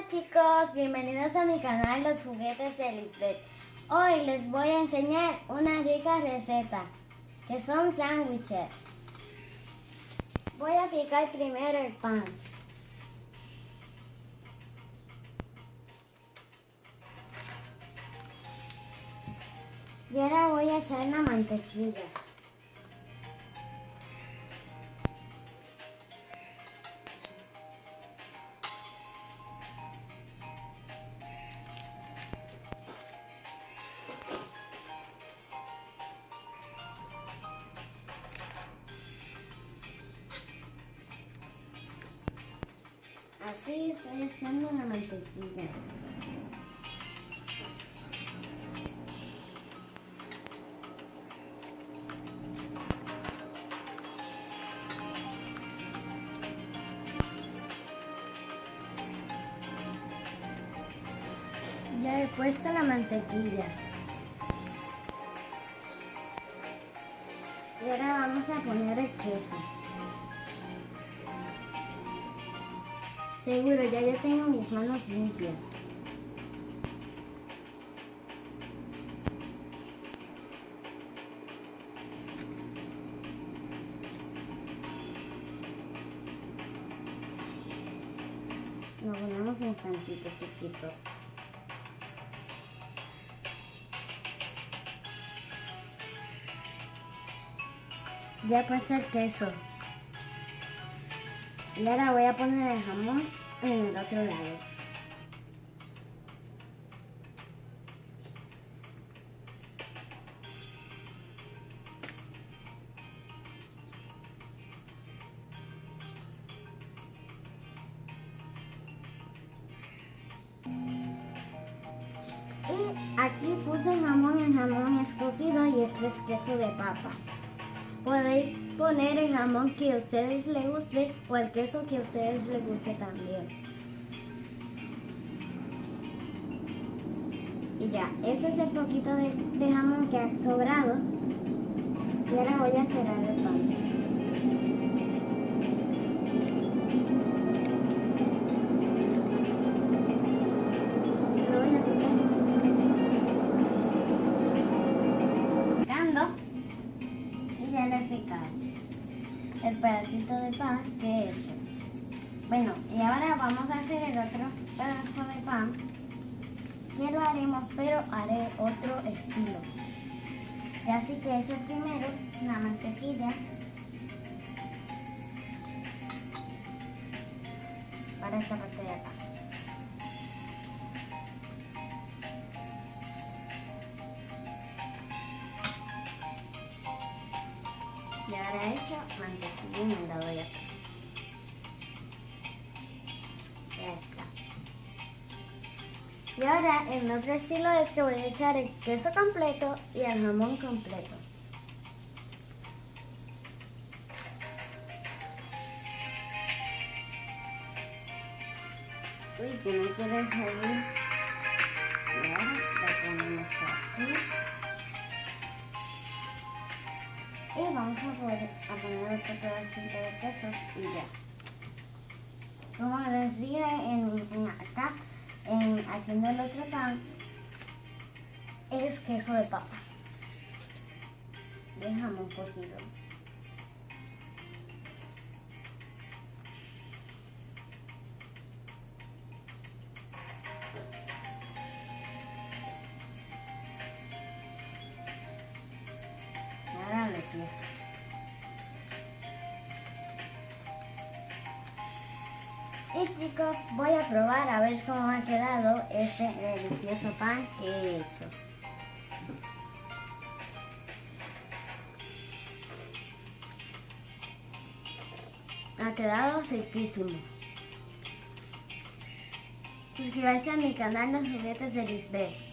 Chicos, bienvenidos a mi canal Los Juguetes de Lisbeth. Hoy les voy a enseñar una rica receta que son sándwiches. Voy a picar primero el pan. Y ahora voy a echar la mantequilla. Así estoy echando la mantequilla. Ya he puesto la mantequilla. Y ahora vamos a poner el queso. Seguro, ya yo tengo mis manos limpias. Lo ponemos en tantitos chiquitos. Ya puse el queso. Y ahora voy a poner el jamón en el otro lado. Y aquí puse el jamón es cocido y este es queso de papa. Podéis poner el jamón que a ustedes les guste o el queso que a ustedes les guste también. Y ya, este es el poquito de jamón que ha sobrado. Y ahora voy a cerrar el pan. Y ya le he picado el pedacito de pan que he hecho. Bueno, y ahora vamos a hacer el otro pedazo de pan. Que lo haremos, pero haré otro estilo. Y así que he hecho primero la mantequilla para esta parte de acá. Y ahora he hecho mantequilla en el lado de acá. Ya está. Y ahora el otro estilo es que voy a echar el queso completo y el jamón completo. Uy, que no quiere salir. Y ahora lo ponemos aquí. Y vamos a poner otro pedacito de queso y ya. Como les dije acá, haciendo el otro pan, es queso de papa. De jamón cocido. Ahora lo cierro. Y chicos, voy a probar a ver cómo ha quedado este delicioso pan que he hecho. Ha quedado riquísimo. Suscríbanse a mi canal Los Juguetes de Lisbeth.